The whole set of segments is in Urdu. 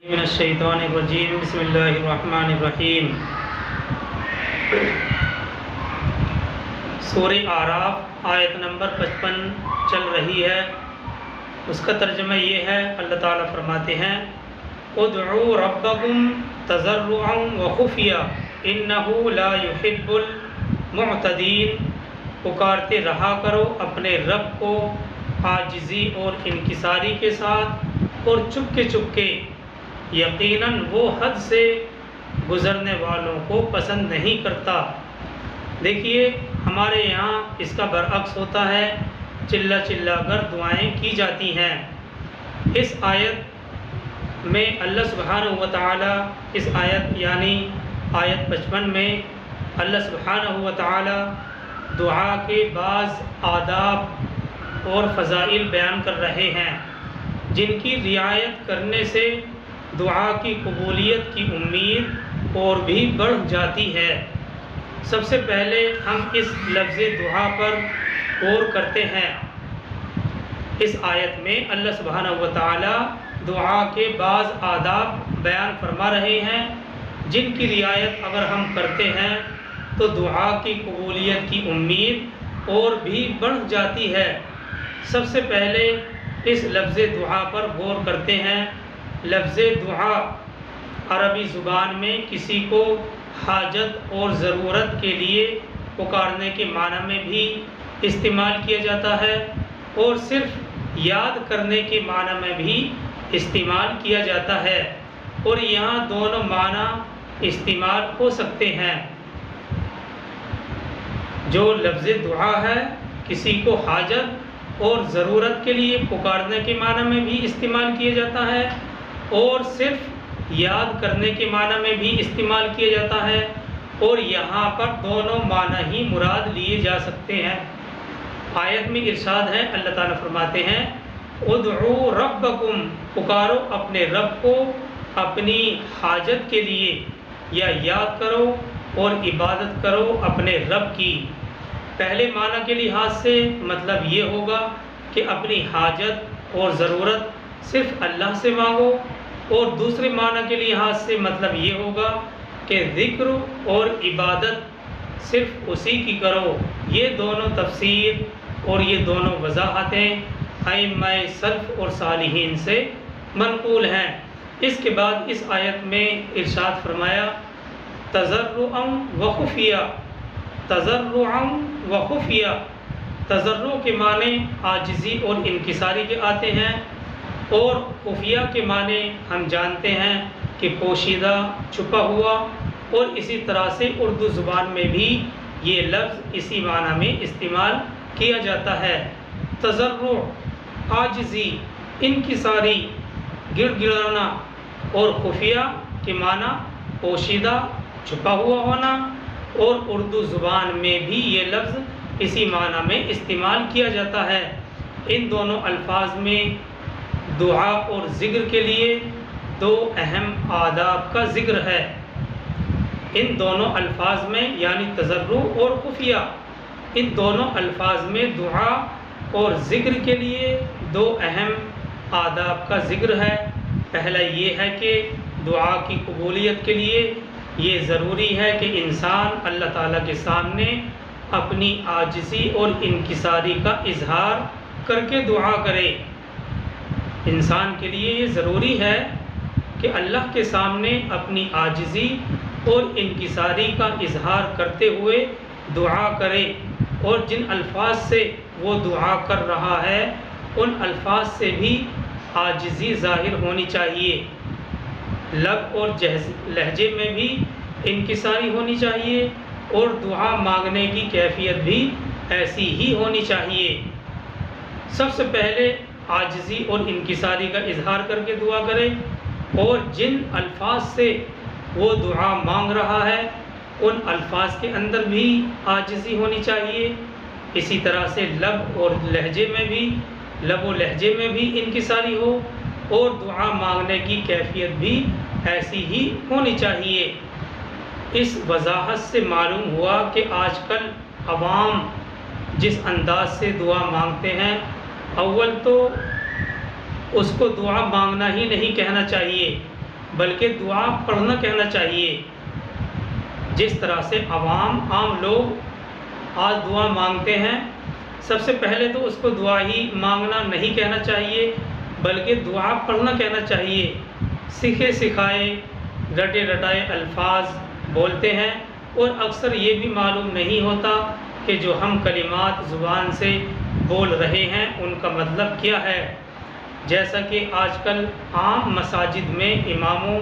من الشیطان الرجیم بسم اللہ الرحمن الرحیم۔ سورہ اعراف آیت نمبر 55 چل رہی ہے۔ اس کا ترجمہ یہ ہے، اللہ تعالیٰ فرماتے ہیں ادعوا ربکم تضرعا وخفیا انہ لا یحب المعتدین۔ پکارتے رہا کرو اپنے رب کو عاجزی اور انکساری کے ساتھ اور چپکے چپکے، یقیناً وہ حد سے گزرنے والوں کو پسند نہیں کرتا۔ دیکھیے ہمارے یہاں اس کا برعکس ہوتا ہے، چلا چلا کر دعائیں کی جاتی ہیں۔ اس آیت میں اللہ سبحانہ و تعالی، اس آیت یعنی آیت 55 میں اللہ سبحانہ و تعالی دعا کے بعض آداب اور فضائل بیان کر رہے ہیں، جن کی رعایت کرنے سے دعا کی قبولیت کی امید اور بھی بڑھ جاتی ہے۔ سب سے پہلے ہم اس لفظ دعا پر غور کرتے ہیں۔ اس آیت میں اللہ سبحانہ و تعالی دعا کے بعض آداب بیان فرما رہے ہیں، جن کی رعایت اگر ہم کرتے ہیں تو دعا کی قبولیت کی امید اور بھی بڑھ جاتی ہے۔ سب سے پہلے اس لفظ دعا پر غور کرتے ہیں۔ لفظ دعا عربی زبان میں کسی کو حاجت اور ضرورت کے لیے پکارنے کے معنی میں بھی استعمال کیا جاتا ہے، اور صرف یاد کرنے کے معنی میں بھی استعمال کیا جاتا ہے، اور یہاں دونوں معنی استعمال ہو سکتے ہیں۔ جو لفظ دعا ہے کسی کو حاجت اور ضرورت کے لیے پکارنے کے معنی میں بھی استعمال کیا جاتا ہے، اور صرف یاد کرنے کے معنی میں بھی استعمال کیا جاتا ہے، اور یہاں پر دونوں معنی ہی مراد لیے جا سکتے ہیں۔ آیت میں ارشاد ہے، اللہ تعالیٰ فرماتے ہیں ادعوا ربکم، پکارو اپنے رب کو اپنی حاجت کے لیے، یا یاد کرو اور عبادت کرو اپنے رب کی۔ پہلے معنی کے لحاظ سے مطلب یہ ہوگا کہ اپنی حاجت اور ضرورت صرف اللہ سے مانگو، اور دوسرے معنی کے لحاظ سے مطلب یہ ہوگا کہ ذکر اور عبادت صرف اسی کی کرو۔ یہ دونوں تفسیر اور یہ دونوں وضاحتیں ائمہ سلف اور صالحین سے منقول ہیں۔ اس کے بعد اس آیت میں ارشاد فرمایا تضرعا وخفیہ، تضرعا وخفیہ۔ تضرع کے معنی عاجزی اور انکساری کے آتے ہیں، اور خفیہ کے معنی ہم جانتے ہیں کہ پوشیدہ، چھپا ہوا، اور اسی طرح سے اردو زبان میں بھی یہ لفظ اسی معنی میں استعمال کیا جاتا ہے۔ تضرع عاجزی، انکساری، گڑ گڑانا، اور خفیہ کے معنی پوشیدہ، چھپا ہوا ہونا، اور اردو زبان میں بھی یہ لفظ اسی معنی میں استعمال کیا جاتا ہے۔ ان دونوں الفاظ میں دعا اور ذکر کے لیے دو اہم آداب کا ذکر ہے۔ ان دونوں الفاظ میں یعنی تضرع اور خفیہ، ان دونوں الفاظ میں دعا اور ذکر کے لیے دو اہم آداب کا ذکر ہے۔ پہلا یہ ہے کہ دعا کی قبولیت کے لیے یہ ضروری ہے کہ انسان اللہ تعالیٰ کے سامنے اپنی عاجزی اور انکساری کا اظہار کر کے دعا کرے۔ انسان کے لیے یہ ضروری ہے کہ اللہ کے سامنے اپنی عاجزی اور انکساری کا اظہار کرتے ہوئے دعا کرے، اور جن الفاظ سے وہ دعا کر رہا ہے ان الفاظ سے بھی عاجزی ظاہر ہونی چاہیے، لب اور لہجے میں بھی انکساری ہونی چاہیے، اور دعا مانگنے کی کیفیت بھی ایسی ہی ہونی چاہیے۔ سب سے پہلے عاجزی اور انکساری کا اظہار کر کے دعا کرے، اور جن الفاظ سے وہ دعا مانگ رہا ہے ان الفاظ کے اندر بھی عاجزی ہونی چاہیے۔ اسی طرح سے لب اور لہجے میں بھی، لب و لہجے میں بھی انکساری ہو، اور دعا مانگنے کی کیفیت بھی ایسی ہی ہونی چاہیے۔ اس وضاحت سے معلوم ہوا کہ آج کل عوام جس انداز سے دعا مانگتے ہیں، اول تو اس کو دعا مانگنا ہی نہیں کہنا چاہیے، بلکہ دعا پڑھنا کہنا چاہیے۔ جس طرح سے عام لوگ آج دعا مانگتے ہیں، سب سے پہلے تو اس کو دعا ہی مانگنا نہیں کہنا چاہیے، بلکہ دعا پڑھنا کہنا چاہیے۔ سیکھے سکھائے رٹے رٹائے الفاظ بولتے ہیں، اور اکثر یہ بھی معلوم نہیں ہوتا کہ جو ہم کلمات زبان سے بول رہے ہیں ان کا مطلب کیا ہے۔ جیسا کہ آج کل عام مساجد میں اماموں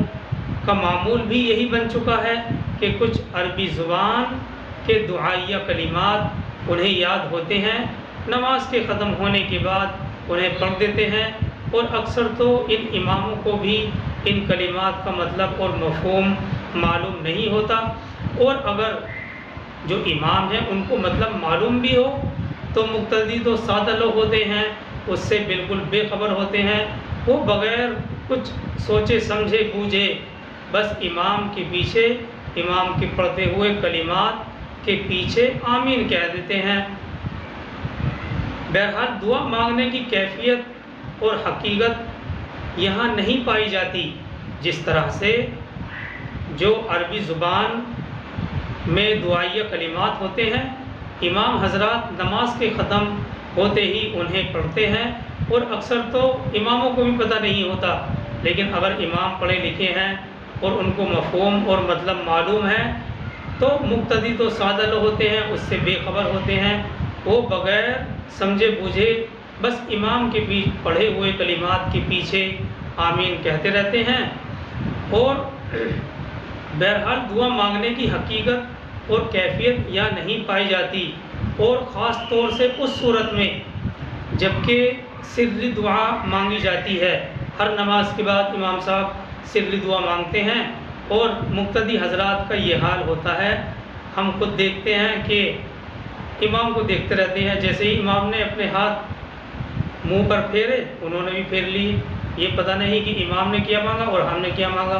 کا معمول بھی یہی بن چکا ہے کہ کچھ عربی زبان کے دعائیہ کلمات انہیں یاد ہوتے ہیں، نماز کے ختم ہونے کے بعد انہیں پڑھ دیتے ہیں، اور اکثر تو ان اماموں کو بھی ان کلمات کا مطلب اور مفہوم معلوم نہیں ہوتا، اور اگر جو امام ہیں ان کو مطلب معلوم بھی ہو تو مقتدی تو سادہ لوگ ہوتے ہیں، اس سے بالکل بے خبر ہوتے ہیں، وہ بغیر کچھ سوچے سمجھے بوجھے بس امام کے پیچھے، امام کے پڑھتے ہوئے کلمات کے پیچھے آمین کہہ دیتے ہیں۔ بہرحال دعا مانگنے کی کیفیت اور حقیقت یہاں نہیں پائی جاتی، جس طرح سے جو عربی زبان میں دعائیہ کلمات ہوتے ہیں امام حضرات نماز کے ختم ہوتے ہی انہیں پڑھتے ہیں، اور اکثر تو اماموں کو بھی پتہ نہیں ہوتا، لیکن اگر امام پڑھے لکھے ہیں اور ان کو مفہوم اور مطلب معلوم ہے تو مقتدی تو سادہ لوگ ہوتے ہیں، اس سے بے خبر ہوتے ہیں، وہ بغیر سمجھے بوجھے بس امام کے پڑھے ہوئے کلمات کے پیچھے آمین کہتے رہتے ہیں۔ اور بہرحال دعا مانگنے کی حقیقت اور کیفیت یا نہیں پائی جاتی، اور خاص طور سے اس صورت میں جبکہ سری دعا مانگی جاتی ہے۔ ہر نماز کے بعد امام صاحب سری دعا مانگتے ہیں، اور مقتدی حضرات کا یہ حال ہوتا ہے، ہم خود دیکھتے ہیں کہ امام کو دیکھتے رہتے ہیں، جیسے ہی امام نے اپنے ہاتھ منہ پر پھیرے انہوں نے بھی پھیر لی، یہ پتہ نہیں کہ امام نے کیا مانگا اور ہم نے کیا مانگا۔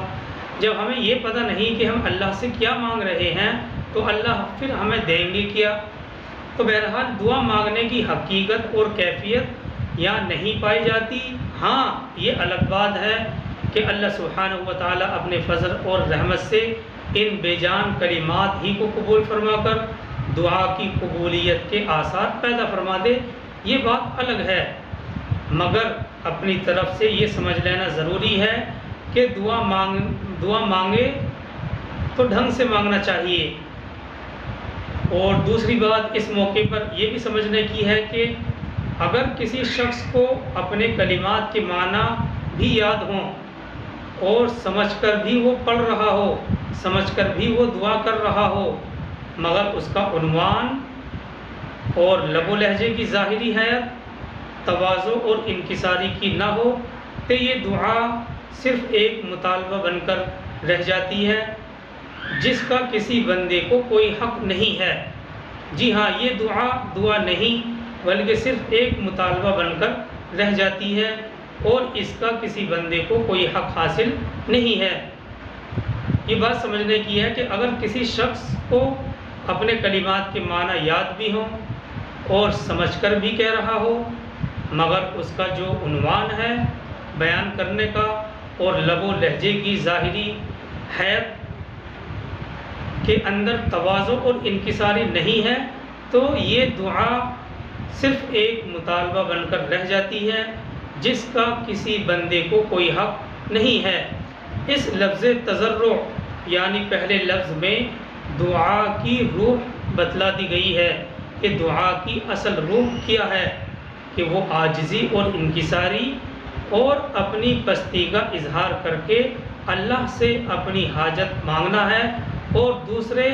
جب ہمیں یہ پتہ نہیں کہ ہم اللہ سے کیا مانگ رہے ہیں تو اللہ پھر ہمیں دیں گے کیا؟ تو بہرحال دعا مانگنے کی حقیقت اور کیفیت یا نہیں پائی جاتی۔ ہاں یہ الگ بات ہے کہ اللہ سبحانہ و تعالیٰ اپنے فضل اور رحمت سے ان بے جان کلمات ہی کو قبول فرما کر دعا کی قبولیت کے آثار پیدا فرما دے، یہ بات الگ ہے، مگر اپنی طرف سے یہ سمجھ لینا ضروری ہے کہ دعا مانگے تو ڈھنگ سے مانگنا چاہیے۔ اور دوسری بات اس موقع پر یہ بھی سمجھنے کی ہے کہ اگر کسی شخص کو اپنے کلمات کے معنی بھی یاد ہوں اور سمجھ کر بھی وہ پڑھ رہا ہو، سمجھ کر بھی وہ دعا کر رہا ہو، مگر اس کا عنوان اور لب و لہجے کی ظاہری حیت تواضع اور انکساری کی نہ ہو تو یہ دعا صرف ایک مطالبہ بن کر رہ جاتی ہے جس کا کسی بندے کو کوئی حق نہیں ہے۔ جی ہاں، یہ دعا نہیں بلکہ صرف ایک مطالبہ بن کر رہ جاتی ہے اور اس کا کسی بندے کو کوئی حق حاصل نہیں ہے۔ یہ بات سمجھنے کی ہے کہ اگر کسی شخص کو اپنے کلمات کے معنی یاد بھی ہوں اور سمجھ کر بھی کہہ رہا ہو، مگر اس کا جو عنوان ہے بیان کرنے کا اور لب و لہجے کی ظاہری حیت کے اندر تواضع اور انکساری نہیں ہے تو یہ دعا صرف ایک مطالبہ بن کر رہ جاتی ہے جس کا کسی بندے کو کوئی حق نہیں ہے۔ اس لفظ تضرع یعنی پہلے لفظ میں دعا کی روح بتلا دی گئی ہے کہ دعا کی اصل روح کیا ہے، کہ وہ عاجزی اور انکساری اور اپنی پستی کا اظہار کر کے اللہ سے اپنی حاجت مانگنا ہے۔ اور دوسرے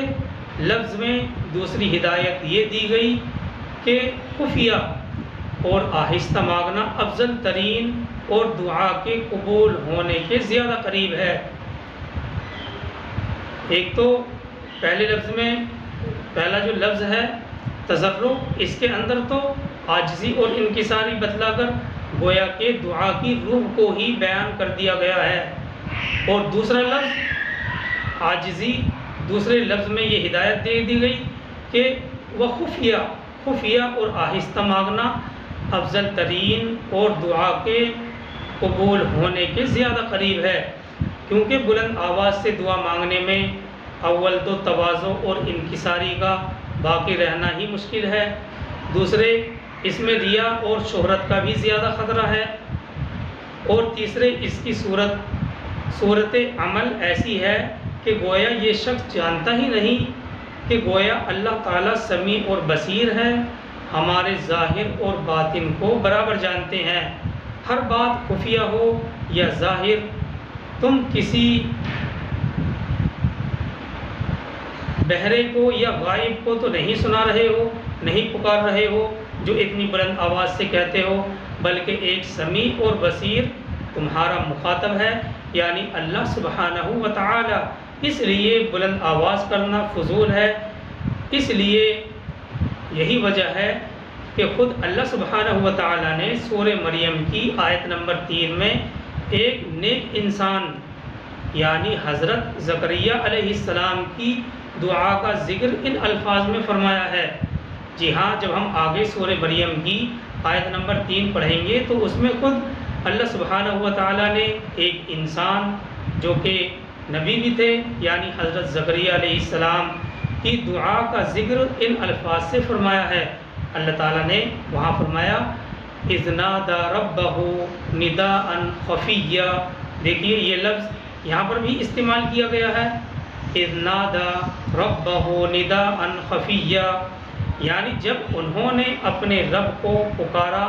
لفظ میں دوسری ہدایت یہ دی گئی کہ خفیہ اور آہستہ مانگنا افضل ترین اور دعا کے قبول ہونے کے زیادہ قریب ہے۔ ایک تو پہلے لفظ میں پہلا جو لفظ ہے تضرع، اس کے اندر تو عاجزی اور انکساری بتلا کر گویا کہ دعا کی روح کو ہی بیان کر دیا گیا ہے، اور دوسرا لفظ عاجزی، دوسرے لفظ میں یہ ہدایت دے دی گئی کہ وہ خفیہ اور آہستہ مانگنا افضل ترین اور دعا کے قبول ہونے کے زیادہ قریب ہے۔ کیونکہ بلند آواز سے دعا مانگنے میں اول تو تواضع اور انکساری کا باقی رہنا ہی مشکل ہے، دوسرے اس میں ریا اور شہرت کا بھی زیادہ خطرہ ہے، اور تیسرے اس کی صورت عمل ایسی ہے کہ گویا یہ شخص جانتا ہی نہیں کہ گویا اللہ تعالیٰ سمیع اور بصیر ہے، ہمارے ظاہر اور باطن کو برابر جانتے ہیں، ہر بات خفیہ ہو یا ظاہر، تم کسی بہرے کو یا غائب کو تو نہیں سنا رہے ہو، نہیں پکار رہے ہو جو اتنی بلند آواز سے کہتے ہو، بلکہ ایک سمیع اور بصیر تمہارا مخاطب ہے، یعنی اللہ سبحانہ و تعالی۔ اس لیے بلند آواز کرنا فضول ہے، اس لیے یہی وجہ ہے کہ خود اللہ سبحانہ و تعالی نے سورہ مریم کی آیت نمبر 3 میں ایک نیک انسان یعنی حضرت زکریا علیہ السلام کی دعا کا ذکر ان الفاظ میں فرمایا ہے۔ جی ہاں، جب ہم آگے سورہ مریم کی آیت نمبر 3 پڑھیں گے تو اس میں خود اللہ سبحانہ و تعالی نے ایک انسان جو کہ نبی بھی تھے یعنی حضرت زکریا علیہ السلام کی دعا کا ذکر ان الفاظ سے فرمایا ہے۔ اللہ تعالیٰ نے وہاں فرمایا اذ نادى ربه نداء خفيا، دیکھیے یہ لفظ یہاں پر بھی استعمال کیا گیا ہے، اذ نادى ربه نداء خفيا، یعنی جب انہوں نے اپنے رب کو پکارا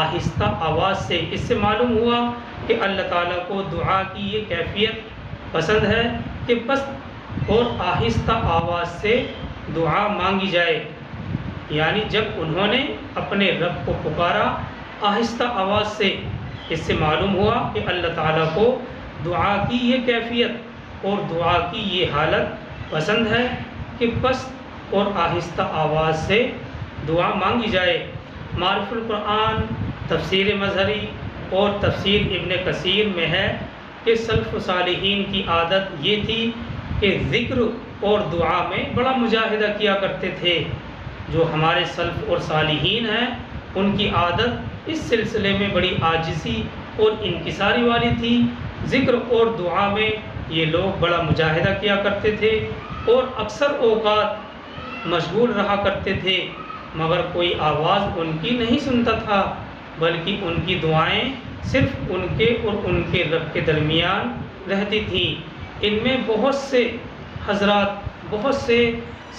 آہستہ آواز سے۔ اس سے معلوم ہوا کہ اللہ تعالیٰ کو دعا کی یہ کیفیت پسند ہے کہ پست اور آہستہ آواز سے دعا مانگی جائے، یعنی جب انہوں نے اپنے رب کو پکارا آہستہ آواز سے، اس سے معلوم ہوا کہ اللہ تعالیٰ کو دعا کی یہ کیفیت اور دعا کی یہ حالت پسند ہے کہ پست اور آہستہ آواز سے دعا مانگی جائے۔ معرف القرآن، تفسیر مظہری اور تفسیر ابن کثیر میں ہے کہ سلف صالحین کی عادت یہ تھی کہ ذکر اور دعا میں بڑا مجاہدہ کیا کرتے تھے۔ جو ہمارے سلف اور صالحین ہیں ان کی عادت اس سلسلے میں بڑی عاجزی اور انکساری والی تھی، ذکر اور دعا میں یہ لوگ بڑا مجاہدہ کیا کرتے تھے اور اکثر اوقات مشغول رہا کرتے تھے، مگر کوئی آواز ان کی نہیں سنتا تھا، بلکہ ان کی دعائیں صرف ان کے اور ان کے رب کے درمیان رہتی تھیں۔ ان میں بہت سے حضرات، بہت سے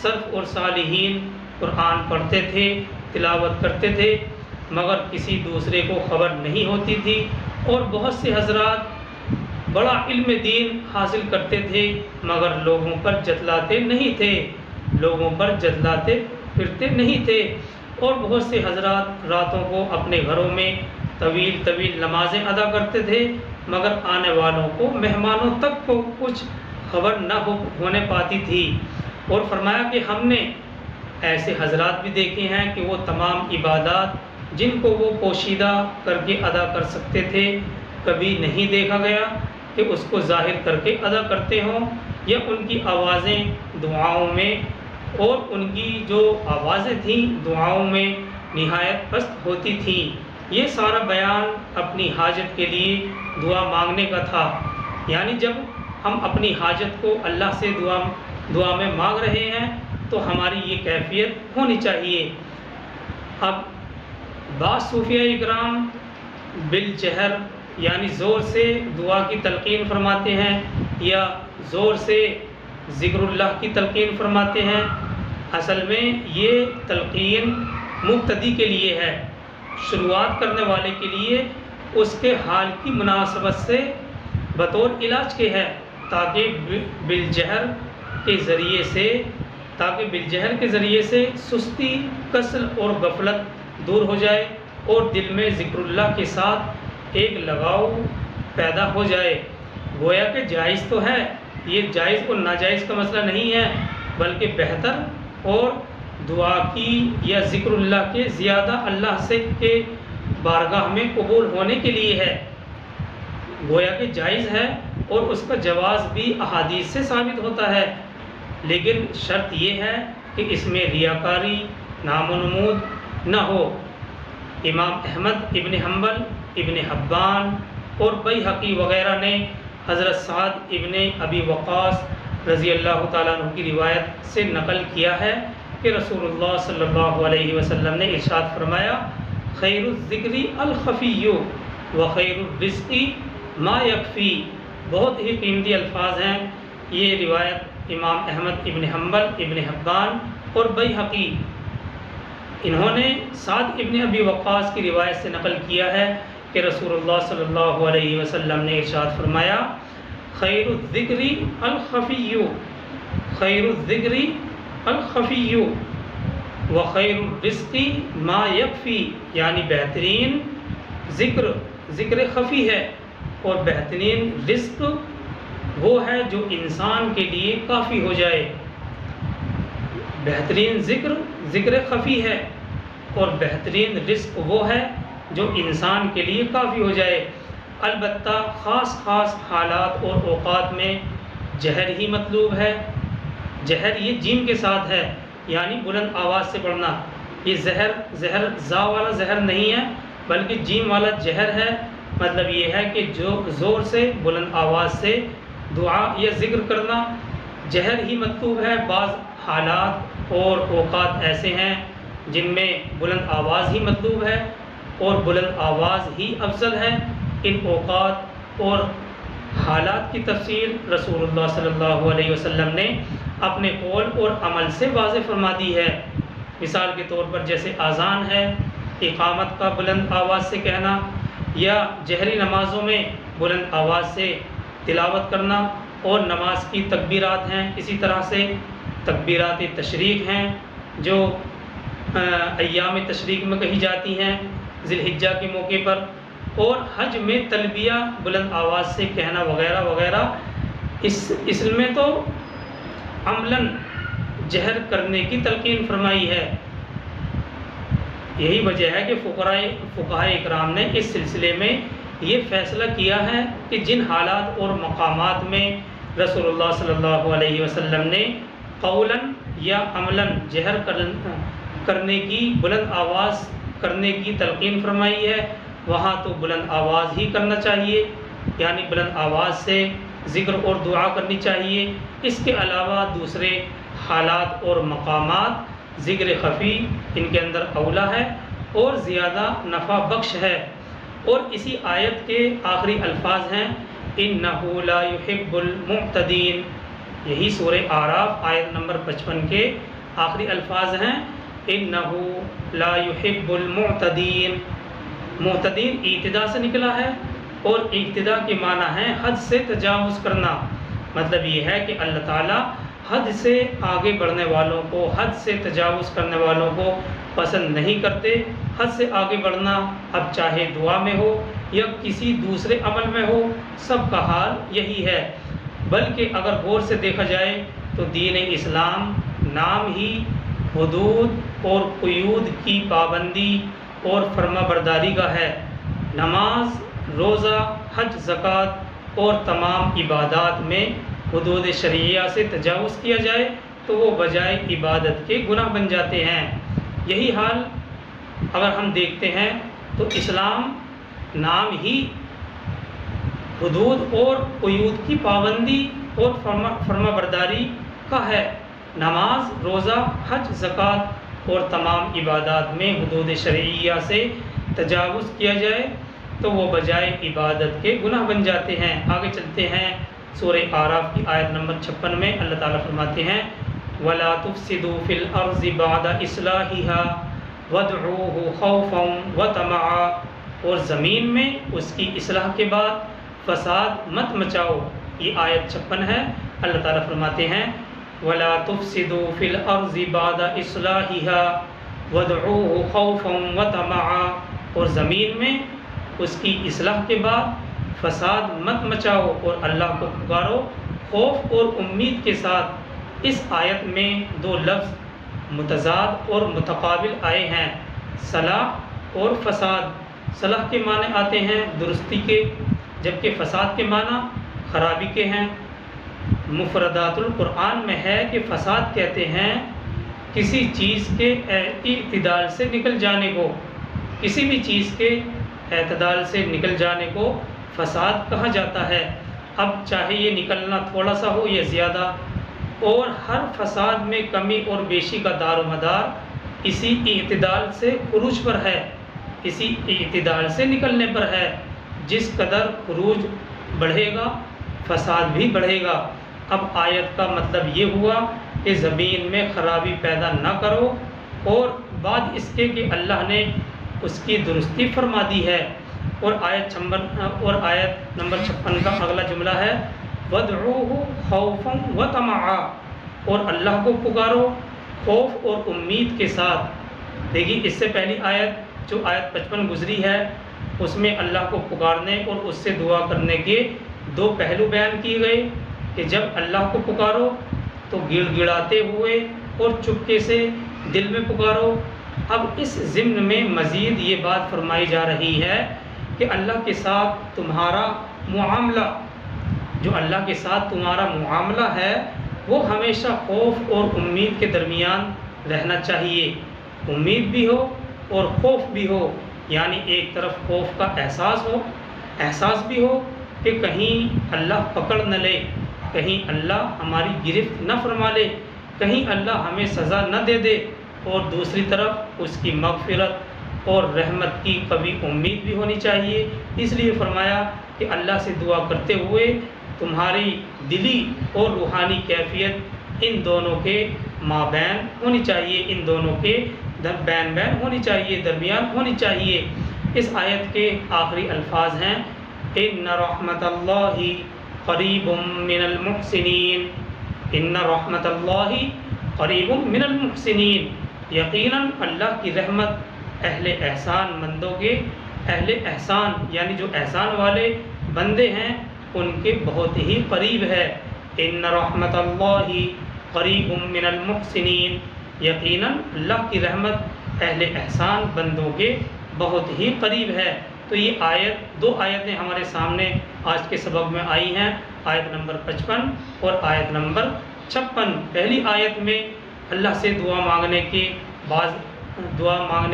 سلف اور صالحین قرآن پڑھتے تھے، تلاوت کرتے تھے، مگر کسی دوسرے کو خبر نہیں ہوتی تھی، اور بہت سے حضرات بڑا علم دین حاصل کرتے تھے مگر لوگوں پر جتلاتے نہیں تھے، لوگوں پر جتلاتے پھرتے نہیں تھے، اور بہت سے حضرات راتوں کو اپنے گھروں میں طویل طویل نمازیں ادا کرتے تھے، مگر آنے والوں کو، مہمانوں تک کو کچھ خبر نہ ہونے پاتی تھی۔ اور فرمایا کہ ہم نے ایسے حضرات بھی دیکھے ہیں کہ وہ تمام عبادات جن کو وہ پوشیدہ کر کے ادا کر سکتے تھے، کبھی نہیں دیکھا گیا کہ اس کو ظاہر کر کے ادا کرتے ہوں، یا ان کی آوازیں دعاؤں میں، اور ان کی جو آوازیں تھیں دعاؤں میں نہایت پست ہوتی تھیں۔ یہ سارا بیان اپنی حاجت کے لیے دعا مانگنے کا تھا، یعنی جب ہم اپنی حاجت کو اللہ سے دعا میں مانگ رہے ہیں تو ہماری یہ کیفیت ہونی چاہیے۔ اب بعض صوفیہ اکرام بالجہر یعنی زور سے دعا کی تلقین فرماتے ہیں یا زور سے ذکر اللہ کی تلقین فرماتے ہیں۔ اصل میں یہ تلقین مبتدی کے لیے ہے، شروعات کرنے والے کے لیے اس کے حال کی مناسبت سے بطور علاج کے ہے، تاکہ بالجہر کے ذریعے سے سستی، کسل اور غفلت دور ہو جائے اور دل میں ذکر اللہ کے ساتھ ایک لگاؤ پیدا ہو جائے۔ گویا کہ جائز تو ہے، یہ جائز اور ناجائز کا مسئلہ نہیں ہے، بلکہ بہتر اور دعا کی یا ذکر اللہ کے زیادہ اللہ سے کے بارگاہ میں قبول ہونے کے لیے ہے۔ گویا کہ جائز ہے اور اس کا جواز بھی احادیث سے ثابت ہوتا ہے، لیکن شرط یہ ہے کہ اس میں ریاکاری، نام و نمود نہ ہو۔ امام احمد ابن حنبل، ابن حبان اور بیہقی وغیرہ نے حضرت سعد ابن ابی وقاص رضی اللہ تعالیٰ عنہ کی روایت سے نقل کیا ہے کہ رسول اللہ صلی اللہ علیہ وسلم نے ارشاد فرمایا خیر الذکر الخفی و خیر الرزق ما یکفی. بہت ہی قیمتی الفاظ ہیں. یہ روایت امام احمد ابن حنبل، ابن حبان اور بیہقی انہوں نے سعد ابن ابی وقاص کی روایت سے نقل کیا ہے کہ رسول اللہ صلی اللہ علیہ وسلم نے ارشاد فرمایا خیر الذکر الخفی، خیر الذکر الخفی و خیر الرزق ما یکفی، یعنی بہترین ذکر خفی ہے اور بہترین رزق وہ ہے جو انسان کے لیے کافی ہو جائے. بہترین ذکر خفی ہے اور بہترین رزق وہ ہے جو انسان کے لیے کافی ہو جائے. البتہ خاص حالات اور اوقات میں جہر ہی مطلوب ہے. جہر یہ جیم کے ساتھ ہے، یعنی بلند آواز سے پڑھنا. یہ زہر زا والا زہر نہیں ہے بلکہ جیم والا جہر ہے. مطلب یہ ہے کہ جو زور سے بلند آواز سے دعا یا ذکر کرنا جہر ہی مطلوب ہے. بعض حالات اور اوقات ایسے ہیں جن میں بلند آواز ہی مطلوب ہے اور بلند آواز ہی افضل ہے. ان اوقات اور حالات کی تفصیل رسول اللہ صلی اللہ علیہ وسلم نے اپنے قول اور عمل سے واضح فرما دی ہے. مثال کے طور پر جیسے اذان ہے، اقامت کا بلند آواز سے کہنا، یا جہری نمازوں میں بلند آواز سے تلاوت کرنا، اور نماز کی تکبیرات ہیں. اسی طرح سے تکبیرات تشریق ہیں جو ایام تشریق میں کہی جاتی ہیں ذی الحجہ کے موقع پر، اور حج میں تلبیہ بلند آواز سے کہنا وغیرہ وغیرہ. اس میں تو عملاً جہر کرنے کی تلقین فرمائی ہے. یہی وجہ ہے کہ فقہاء اکرام نے اس سلسلے میں یہ فیصلہ کیا ہے کہ جن حالات اور مقامات میں رسول اللہ صلی اللہ علیہ وسلم نے قولاً یا عملاً جہر کرنے کی، بلند آواز کرنے کی تلقین فرمائی ہے، وہاں تو بلند آواز ہی کرنا چاہیے، یعنی بلند آواز سے ذکر اور دعا کرنی چاہیے. اس کے علاوہ دوسرے حالات اور مقامات ذکر خفی ان کے اندر اولا ہے اور زیادہ نفع بخش ہے. اور اسی آیت کے آخری الفاظ ہیں اِنَّهُ لَا يُحِبُّ الْمُعْتَدِينَ. یہی سورہ اعراف آیت نمبر 55 کے آخری الفاظ ہیں اِنَّهُ لَا يُحِبُّ الْمُعْتَدِينَ. معتدین اعتداء سے نکلا ہے اور اعتداء کے معنی ہے حد سے تجاوز کرنا. مطلب یہ ہے کہ اللہ تعالیٰ حد سے آگے بڑھنے والوں کو، حد سے تجاوز کرنے والوں کو پسند نہیں کرتے. حد سے آگے بڑھنا اب چاہے دعا میں ہو یا کسی دوسرے عمل میں ہو، سب کا حال یہی ہے. بلکہ اگر غور سے دیکھا جائے تو دین اسلام نام ہی حدود اور قیود کی پابندی اور فرما برداری کا ہے. نماز، روزہ، حج، زکوٰۃ اور تمام عبادات میں حدود شرعیہ سے تجاوز کیا جائے تو وہ بجائے عبادت کے گناہ بن جاتے ہیں. یہی حال اگر ہم دیکھتے ہیں تو اسلام نام ہی حدود اور قیود کی پابندی اور فرما برداری کا ہے. نماز، روزہ، حج، زکوٰۃ اور تمام عبادات میں حدود شرعیہ سے تجاوز کیا جائے تو وہ بجائے عبادت کے گناہ بن جاتے ہیں. آگے چلتے ہیں سورہ اعراف کی آیت نمبر 56 میں اللہ تعالیٰ فرماتے ہیں وَلَا تُفْسِدُوا فِي الْأَرْضِ بَعْدَ إِصْلَاحِهَا وَادْعُوهُ خَوْفًا وَطَمَعًا. اور زمین میں اس کی اصلاح کے بعد فساد مت مچاؤ. یہ آیت 56 ہے. اللہ تعالیٰ فرماتے ہیں وَلَا تُفْسِدُوا فِي الْأَرْضِ بَعْدَ إِصْلَاحِهَا وَادْعُوهُ خَوْفًا وَطَمَعًا. اور زمین میں اس کی اصلاح کے بعد فساد مت مچاؤ اور اللہ کو پکارو خوف اور امید کے ساتھ. اس آیت میں دو لفظ متضاد اور متقابل آئے ہیں، صلاح اور فساد. صلاح کے معنی آتے ہیں درستی کے، جبکہ فساد کے معنی خرابی کے ہیں. مفردات القرآن میں ہے کہ فساد کہتے ہیں کسی چیز کے اعتدال سے نکل جانے کو. کسی بھی چیز کے اعتدال سے نکل جانے کو فساد کہا جاتا ہے. اب چاہے یہ نکلنا تھوڑا سا ہو یا زیادہ، اور ہر فساد میں کمی اور بیشی کا دار و مدار اسی اعتدال سے خروج پر ہے، اسی اعتدال سے نکلنے پر ہے۔ جس قدر خروج بڑھے گا فساد بھی بڑھے گا۔ اب آیت کا مطلب یہ ہوا کہ زمین میں خرابی پیدا نہ کرو، اور بعد اس کے کہ اللہ نے اس کی درستی فرما دی ہے۔ اور آیت نمبر 56 کا اگلا جملہ ہے وَادْعُوهُ خَوْفًا وَطَمَعًا، اور اللہ کو پکارو خوف اور امید کے ساتھ۔ دیکھیے اس سے پہلی آیت جو آیت 55 گزری ہے اس میں اللہ کو پکارنے اور اس سے دعا کرنے کے دو پہلو بیان کیے گئے کہ جب اللہ کو پکارو تو گڑ گڑاتے ہوئے اور چپکے سے دل میں پکارو۔ اب اس ضمن میں مزید یہ بات فرمائی جا رہی ہے کہ اللہ کے ساتھ تمہارا معاملہ، جو اللہ کے ساتھ تمہارا معاملہ ہے وہ ہمیشہ خوف اور امید کے درمیان رہنا چاہیے۔ امید بھی ہو اور خوف بھی ہو، یعنی ایک طرف خوف کا احساس بھی ہو کہ کہیں اللہ پکڑ نہ لے، کہیں اللہ ہماری گرفت نہ فرما لے، کہیں اللہ ہمیں سزا نہ دے دے، اور دوسری طرف اس کی مغفرت اور رحمت کی قوی امید بھی ہونی چاہیے۔ اس لیے فرمایا کہ اللہ سے دعا کرتے ہوئے تمہاری دلی اور روحانی کیفیت ان دونوں کے مابین ہونی چاہیے، ان دونوں کے بین ہونی چاہیے، درمیان ہونی چاہیے۔ اس آیت کے آخری الفاظ ہیں ان رحمت اللہ قریب من المحسنین، ان رحمت اللہ قریب من المحسنین، یقیناً اللہ کی رحمت اہل احسان مندوں کے، اہل احسان یعنی جو احسان والے بندے ہیں ان کے بہت ہی قریب ہے۔ ان رحمت اللہ قریب من المحسنین، یقیناً اللہ کی رحمت اہل احسان بندوں کے بہت ہی قریب ہے۔ تو یہ دو آیتیں ہمارے سامنے آج کے سبق میں آئی ہیں، آیت نمبر 55 اور آیت نمبر 56۔ پہلی آیت میں اللہ سے دعا مانگنے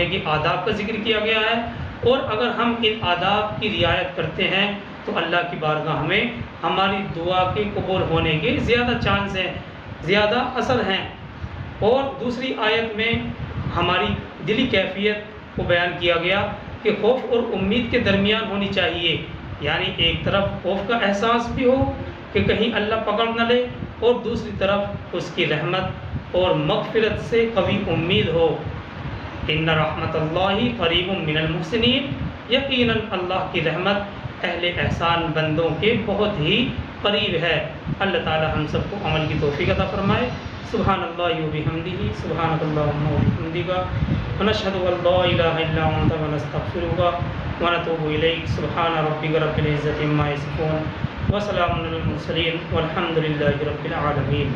کے آداب کا ذکر کیا گیا ہے، اور اگر ہم ان آداب کی رعایت کرتے ہیں تو اللہ کی بارگاہ میں ہماری دعا کے قبول ہونے کے زیادہ چانس ہیں، زیادہ اثر ہیں۔ اور دوسری آیت میں ہماری دلی کیفیت کو بیان کیا گیا کہ خوف اور امید کے درمیان ہونی چاہیے، یعنی ایک طرف خوف کا احساس بھی ہو کہ کہیں اللہ پکڑ نہ لے، اور دوسری طرف اس کی رحمت اور مغفرت سے قوی امید ہو۔ ان رحمت اللہ قریب من المحسنین، یقیناً اللہ کی رحمت اہل احسان بندوں کے بہت ہی قریب ہے۔ اللہ تعالی ہم سب کو عمل کی توفیق عطا فرمائے۔ سبحان اللہ و بحمدہ، سبحانک اللہم و بحمدک، ونشہد ان لا الہ الا انت ونستغفرک ونتوب الیک۔ سبحان ربک رب العزۃ عما یصفون وسلام علی المرسلین والحمد للہ رب العالمین۔